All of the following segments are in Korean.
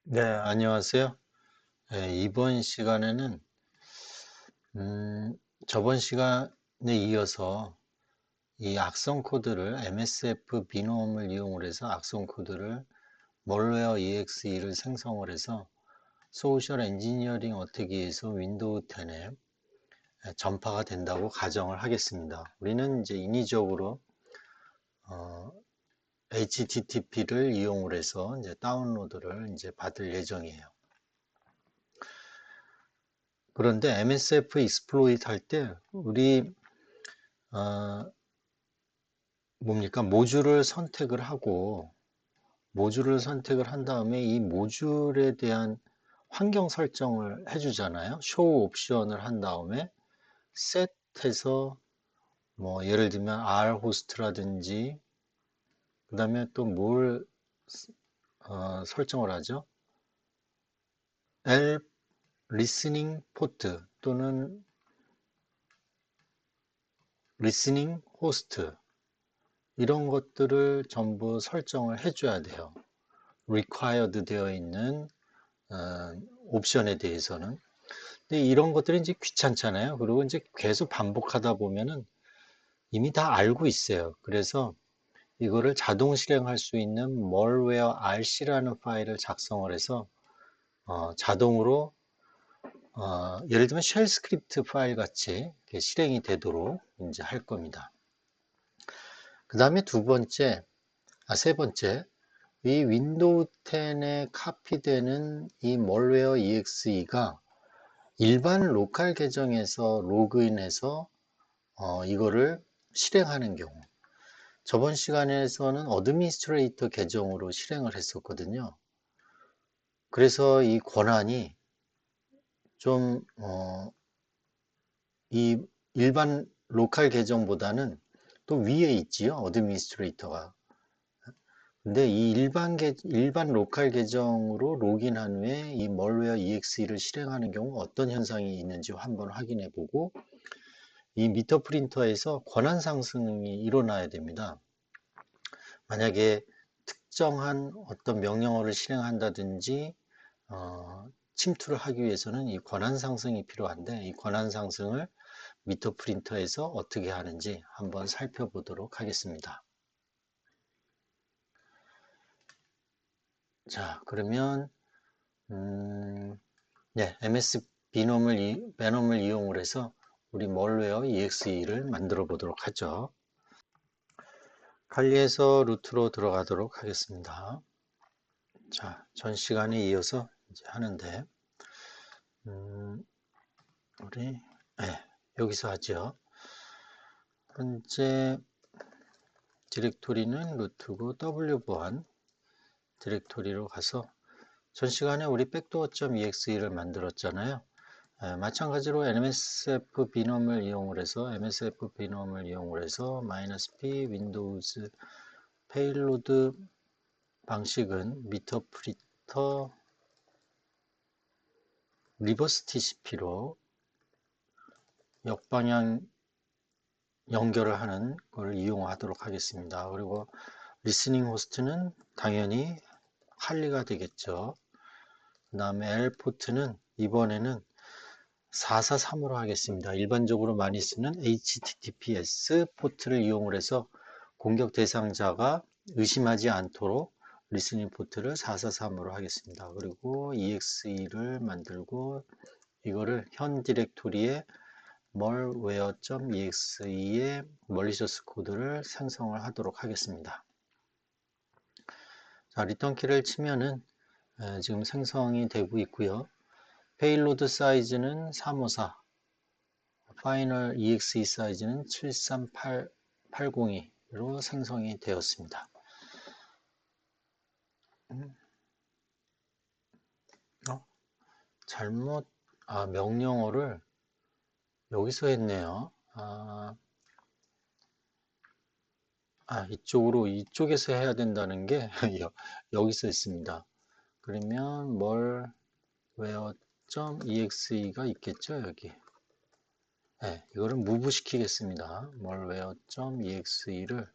네, 안녕하세요. 이번 시간에는 저번 시간에 이어서 이 악성 코드를 MSF 비놈을 이용을 해서 악성 코드를 멀웨어 EXE를 생성을 해서 소셜 엔지니어링 어택에서 윈도우 10에 전파가 된다고 가정을 하겠습니다. 우리는 이제 인위적으로 HTTP를 이용을 해서 이제 다운로드를 이제 받을 예정이에요. 그런데 MSF 익스플로이트 할 때 우리 뭡니까? 모듈을 선택을 하고 모듈을 선택을 한 다음에 이 모듈에 대한 환경 설정을 해주잖아요. show 옵션을 한 다음에 set해서 뭐 예를 들면 R 호스트라든지 그 다음에 또 뭘 설정을 하죠? L listening port 또는 listening host 이런 것들을 전부 설정을 해줘야 돼요. required 되어 있는 어, 옵션에 대해서는. 근데 이런 것들이 이제 귀찮잖아요. 그리고 이제 계속 반복하다 보면은 이미 다 알고 있어요. 그래서 이거를 자동 실행할 수 있는 malware rc라는 파일을 작성을 해서 자동으로 예를 들면 쉘 스크립트 파일 같이 실행이 되도록 이제 할 겁니다. 그 다음에 세 번째, 이 윈도우 10에 카피되는 이 malware exe가 일반 로컬 계정에서 로그인해서 이거를 실행하는 경우 저번 시간에서는 어드미니스트레이터 계정으로 실행을 했었거든요. 그래서 이 권한이 좀 이 일반 로컬 계정보다는 또 위에 있지요. 어드미니스트레이터가. 근데 이 일반 로컬 계정으로 로그인한 후에 이 멀웨어 EXE를 실행하는 경우 어떤 현상이 있는지 한번 확인해 보고 이 미터 프린터에서 권한 상승이 일어나야 됩니다. 만약에 특정한 어떤 명령어를 실행한다든지 침투를 하기 위해서는 이 권한 상승이 필요한데 이 권한 상승을 미터 프린터에서 어떻게 하는지 한번 살펴보도록 하겠습니다. 자, 그러면 네, MS 비놈을 이용을 해서 우리 멀웨어 EXE를 만들어 보도록 하죠. 관리해서 루트로 들어가도록 하겠습니다. 자, 전 시간에 이어서 이제 하는데, 우리, 네, 여기서 하죠. 현재 디렉토리는 루트고 w1 디렉토리로 가서 전 시간에 우리 backdoor.exe를 만들었잖아요. 마찬가지로 MSF 비놈을 이용을 해서 -p 윈도우즈 페일로드 방식은 미터 프리터 리버스 TCP로 역방향 연결을 하는 걸 이용하도록 하겠습니다. 그리고 리스닝 호스트는 당연히 할리가 되겠죠. 그 다음에 L 포트는 이번에는 443으로 하겠습니다. 일반적으로 많이 쓰는 HTTPS 포트를 이용을 해서 공격 대상자가 의심하지 않도록 리스닝 포트를 443으로 하겠습니다. 그리고 EXE를 만들고 이거를 현 디렉토리에 malware.exe의 멀리셔스 코드를 생성을 하도록 하겠습니다. 자, 리턴 키를 치면은 지금 생성이 되고 있고요. 페일로드 사이즈는 354, 파이널 EXE 사이즈는 73802로 생성이 되었습니다. 잘못 명령어를 여기서 했네요. 이쪽에서 해야 된다는 게 여기서 있습니다. 그러면 malware.exe가 있겠죠, 여기. 네, 이거를 무브 시키겠습니다. malware.exe를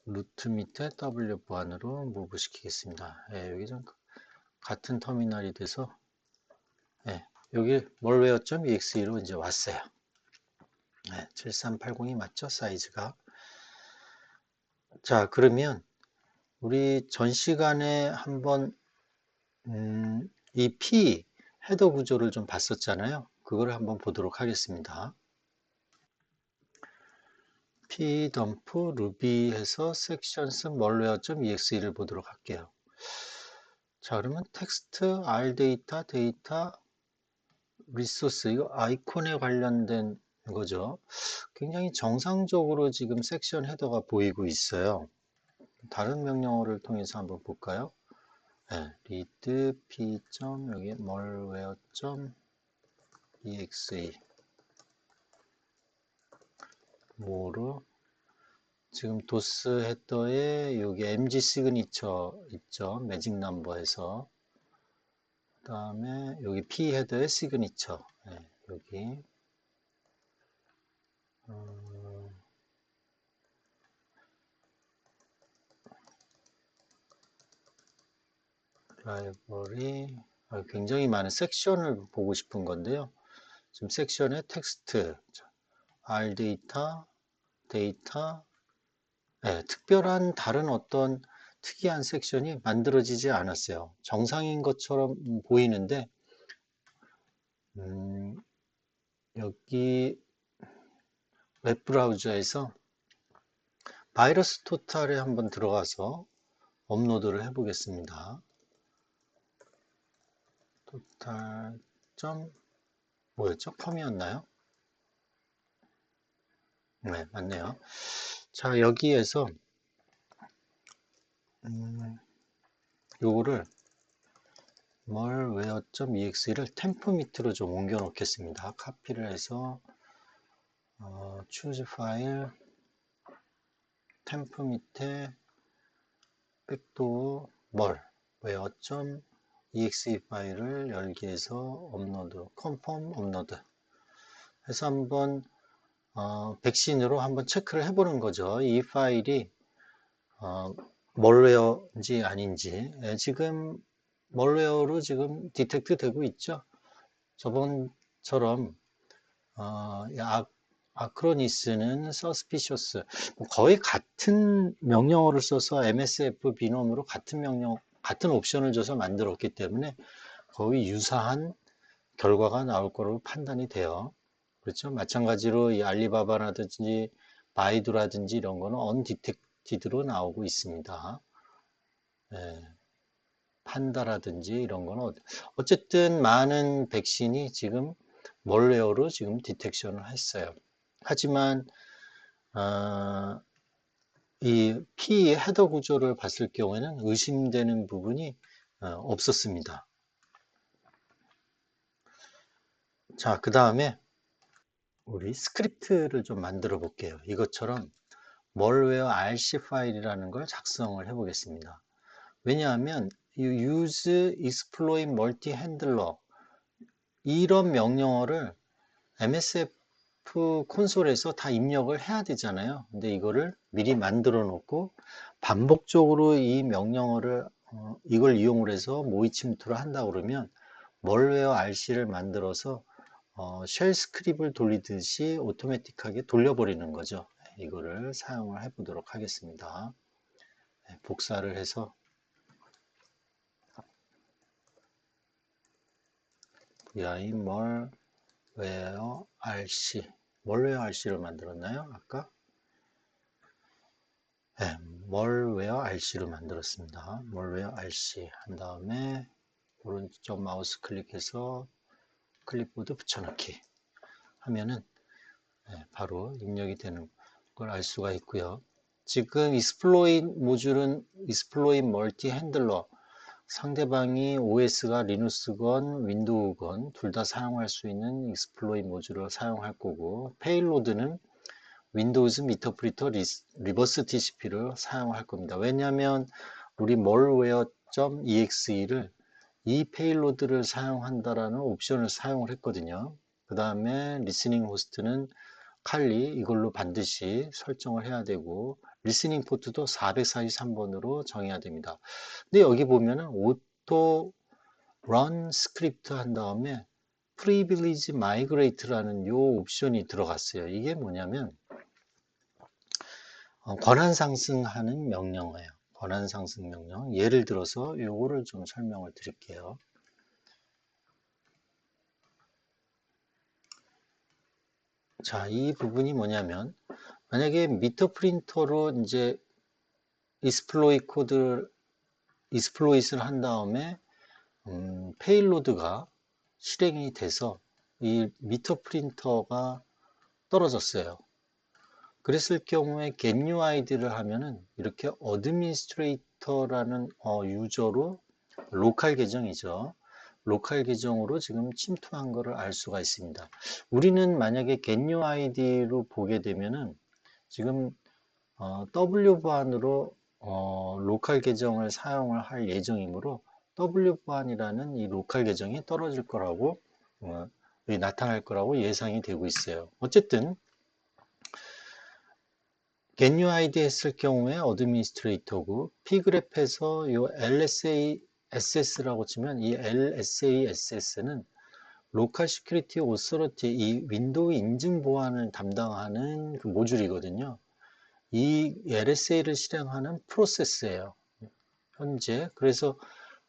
루트 밑에 W 보안으로 무브 시키겠습니다. 예, 여기 좀 같은 터미널이 돼서 예, 여기 malware.exe로 이제 왔어요. 예, 7380이 맞죠? 사이즈가. 자, 그러면 우리 전 시간에 한번 이 P 헤더 구조를 좀 봤었잖아요. 그걸 한번 보도록 하겠습니다. P 덤프 루비 해서 sections malware.exe를 보도록 할게요. 자, 그러면 텍스트 r 데이터 데이터 리소스 이거 아이콘에 관련된 거죠. 굉장히 정상적으로 지금 섹션 헤더가 보이고 있어요. 다른 명령어를 통해서 한번 볼까요? 네, read p. 여기 malware.exe 뭐로 지금 도스 헤더에 여기 mg 시그니처 있죠. 매직 넘버에서 그 다음에 여기 p 헤더의 시그니처 네, 여기 라이브러리 굉장히 많은 섹션을 보고 싶은 건데요. 지금 섹션에 텍스트, R 데이터, 데이터, 네, 특별한 다른 어떤 특이한 섹션이 만들어지지 않았어요. 정상인 것처럼 보이는데 여기 웹브라우저에서 바이러스 토탈에 한번 들어가서 업로드를 해 보겠습니다. 토탈 점 뭐였죠? 컴이었나요? 네, 맞네요. 자, 여기에서 요거를 malware.exe를 템프 밑으로 좀 옮겨 놓겠습니다. 카피를 해서 choose file 템프 밑에 백도어 malware.exe 파일을 열기 해서 업로드, confirm 업로드 해서 한번 백신으로 한번 체크를 해보는 거죠. 이 파일이 멀웨어인지 아닌지. 예, 지금 멀웨어로 지금 디텍트 되고 있죠. 저번처럼 아크로니스는 suspicious 거의 같은 명령어를 써서 MSF 비놈으로 같은 옵션을 줘서 만들었기 때문에 거의 유사한 결과가 나올 거로 판단이 돼요. 그렇죠? 마찬가지로 이 알리바바라든지 바이두라든지 이런 거는 언디텍티드로 나오고 있습니다. 네. 판다라든지 이런 거는 어쨌든 많은 백신이 지금 멀웨어로 지금 디텍션을 했어요. 하지만 이 P 헤더 구조를 봤을 경우에는 의심되는 부분이 없었습니다. 자, 그 다음에 우리 스크립트를 좀 만들어 볼게요. 이것처럼 malware rc 파일이라는 걸 작성을 해 보겠습니다. 왜냐하면 use exploit multi handler 이런 명령어를 MSF 콘솔에서 다 입력을 해야 되잖아요. 근데 이거를 미리 만들어 놓고 반복적으로 이 명령어를 이걸 이용을 해서 모의 침투를 한다 그러면 멀웨어 RC를 만들어서 쉘 스크립을 돌리듯이 오토매틱하게 돌려버리는 거죠. 이거를 사용을 해 보도록 하겠습니다. 복사를 해서 vi malware rc malware rc를 만들었나요? 아까? 네, malware rc로 만들었습니다. malware rc 한 다음에 오른쪽 마우스 클릭해서 클립보드 붙여넣기 하면은 바로 입력이 되는 걸 알 수가 있고요. 지금 exploit 모듈은 exploit multi handler 상대방이 OS가 리눅스건 윈도우건 둘 다 사용할 수 있는 exploit 모듈을 사용할 거고 페일로드는 윈도우즈 미터프리터 리버스 TCP를 사용할 겁니다. 왜냐하면 우리 malware.exe를 이 페일로드를 사용한다라는 옵션을 사용을 했거든요. 그 다음에 리스닝 호스트는 칼리 이걸로 반드시 설정을 해야 되고 리스닝 포트도 443번으로 정해야 됩니다. 근데 여기 보면은 오토 run 스크립트 한 다음에 privilege migrate라는 요 옵션이 들어갔어요. 이게 뭐냐면 권한 상승하는 명령어예요. 권한 상승 명령. 예를 들어서 요거를 좀 설명을 드릴게요. 자, 이 부분이 뭐냐면 만약에 미터 프린터로 이제 익스플로잇을 한 다음에 페일로드가 실행이 돼서 이 미터 프린터가 떨어졌어요. 그랬을 경우에 getNewID를 하면은 이렇게 어드미니스트레이터라는 유저로 로컬 계정이죠. 로컬 계정으로 지금 침투한 것을 알 수가 있습니다. 우리는 만약에 getNewID로 보게 되면은 지금 W 보안으로 로컬 계정을 사용을 할 예정이므로 W 보안이라는 이 로컬 계정이 떨어질 거라고 나타날 거라고 예상이 되고 있어요. 어쨌든 getNewID 했을 경우에 어드미니스트레이터고 pgrep에서 요 LSASS라고 치면 이 LSASS는 로컬 시큐리티 오서리티 이 윈도우 인증 보안을 담당하는 그 모듈이거든요. 이 LSA를 실행하는 프로세스예요. 현재 그래서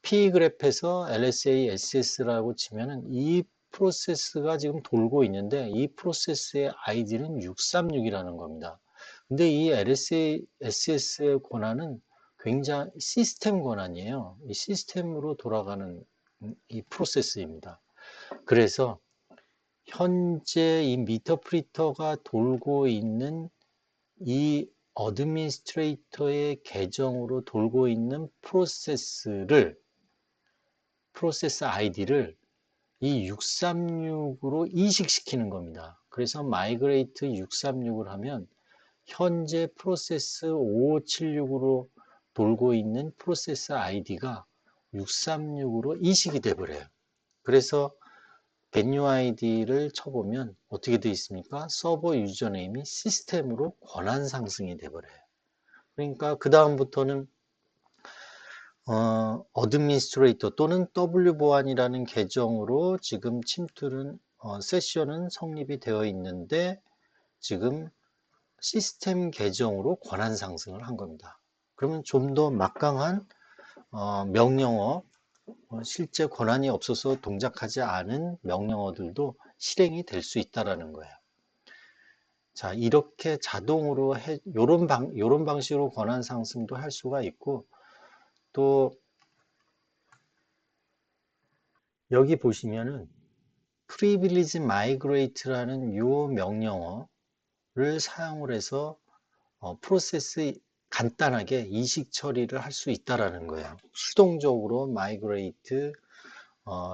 pgrep에서 LSASS라고 치면은 이 프로세스가 지금 돌고 있는데 이 프로세스의 아이디는 636이라는 겁니다. 근데 이 LSASS의 권한은 굉장히 시스템 권한이에요. 이 시스템으로 돌아가는 이 프로세스입니다. 그래서 현재 이 미터 프리터가 돌고 있는 이 어드미니스트레이터의 계정으로 돌고 있는 프로세스 아이디를 이 636으로 이식시키는 겁니다. 그래서 마이그레이트 636을 하면 현재 프로세스 5576으로 돌고 있는 프로세스 아이디가 636으로 이식이 돼버려요. 그래서 getNewID를 쳐보면 어떻게 되어 있습니까? 서버 유저네임이 시스템으로 권한 상승이 돼버려요. 그러니까 그 다음부터는 어드미니스트레이터 또는 W보안이라는 계정으로 지금 침투는 세션은 성립이 되어 있는데 지금 시스템 계정으로 권한 상승을 한 겁니다. 그러면 좀 더 막강한 명령어, 실제 권한이 없어서 동작하지 않은 명령어들도 실행이 될 수 있다라는 거예요. 자, 이렇게 자동으로 요런 방식으로 권한 상승도 할 수가 있고 또 여기 보시면은 privilege migrate라는 요 명령어를 사용을 해서 프로세스 간단하게 이식 처리를 할 수 있다라는 거예요. 수동적으로 migrate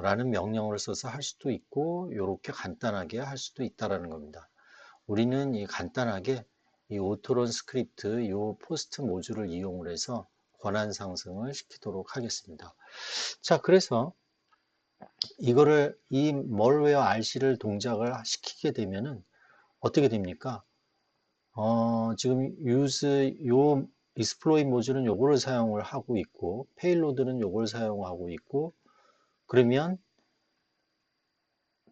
라는 명령어를 써서 할 수도 있고 이렇게 간단하게 할 수도 있다라는 겁니다. 우리는 이 간단하게 이 오토런 스크립트 이 포스트 모듈을 이용을 해서 권한 상승을 시키도록 하겠습니다. 자, 그래서 이거를 이 멀웨어 RC를 동작을 시키게 되면은 어떻게 됩니까? 지금 요 exploit 모듈은 요거를 사용을 하고 있고 페일로드는 요걸 사용하고 있고 그러면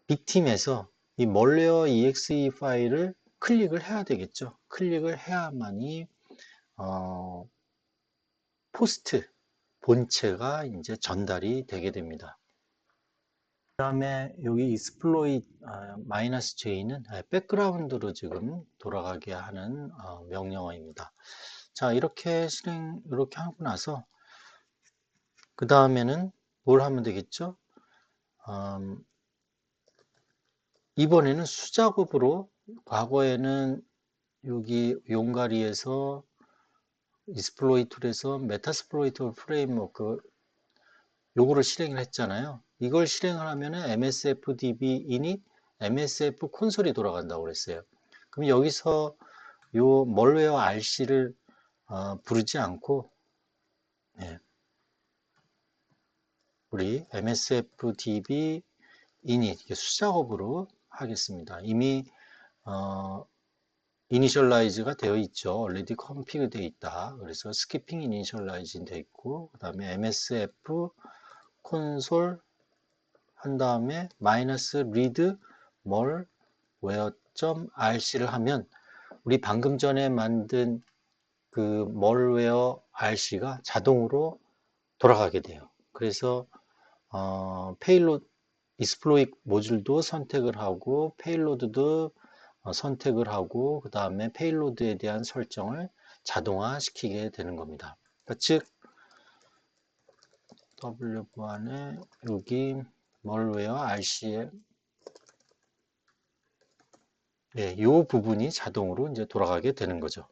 빅팀에서 이 멀웨어 exe 파일을 클릭을 해야 되겠죠. 클릭을 해야만이 포스트 본체가 이제 전달이 되게 됩니다. 그 다음에 여기 exploit -j는 백그라운드로 지금 돌아가게 하는 명령어입니다. 자, 이렇게 이렇게 하고 나서 그 다음에는 뭘 하면 되겠죠? 이번에는 수작업으로 과거에는 여기 용가리에서 익스플로이 툴에서 메타스플로이트 프레임워크 요거를 실행을 했잖아요. 이걸 실행을 하면은 MSFDB init MSF 콘솔이 돌아간다고 그랬어요. 그럼 여기서 요 멀웨어 RC를 부르지 않고 우리 MSFDB init 수작업으로 하겠습니다. 이미 이니셜라이즈가 되어 있죠. already config 되어 있다. 그래서 skipping initializing 되어 있고, 그 다음에 msf 콘솔 한 다음에 마이너스 read malware.rc를 하면 우리 방금 전에 만든 그 malware rc가 자동으로 돌아가게 돼요. 그래서 페일로드 익스플로잇 모듈도 선택을 하고 페일로드도 선택을 하고 그 다음에 페일로드에 대한 설정을 자동화 시키게 되는 겁니다. 그러니까 즉 W4안에 여기 malware RC에 이 부분이 자동으로 이제 돌아가게 되는 거죠.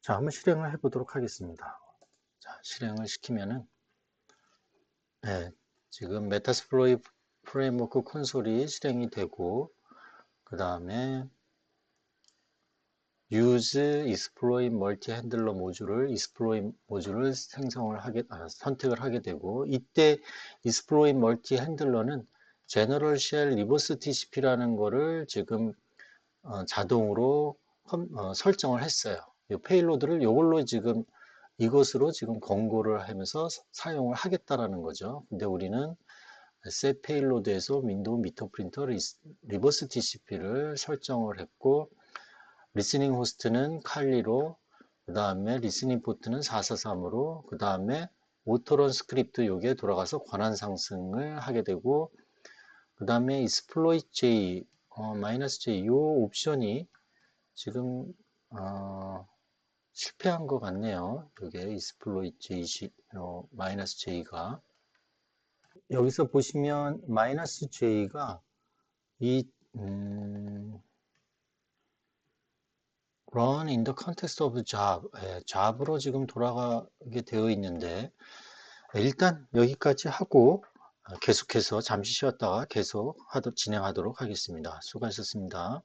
자, 한번 실행을 해보도록 하겠습니다. 자, 실행을 시키면은 지금 메타스플로이 프레임워크 콘솔이 실행이 되고 그 다음에 use exploit multi handler 모듈을 exploit 모듈을 선택을 하게 되고 이때 exploit multi handler는 general shell reverse TCP라는 거를 지금 자동으로 설정을 했어요. 이 페일로드를 이걸로 지금 이것으로 지금 권고를 하면서 사용을 하겠다라는 거죠. 근데 우리는 set payload에서 윈도우 미터 프린터 리버스 TCP를 설정을 했고 리스닝 호스트는 칼리로 그 다음에 리스닝 포트는 443으로 그 다음에 오토런 스크립트 요게 돌아가서 권한 상승을 하게 되고 그 다음에 exploit J -J 요 옵션이 지금 실패한 것 같네요. 이게 exploit J -J가 여기서 보시면 -J가 이 run in the context of job, job으로 지금 돌아가게 되어 있는데 일단 여기까지 하고 계속해서 잠시 쉬었다가 계속 진행하도록 하겠습니다. 수고하셨습니다.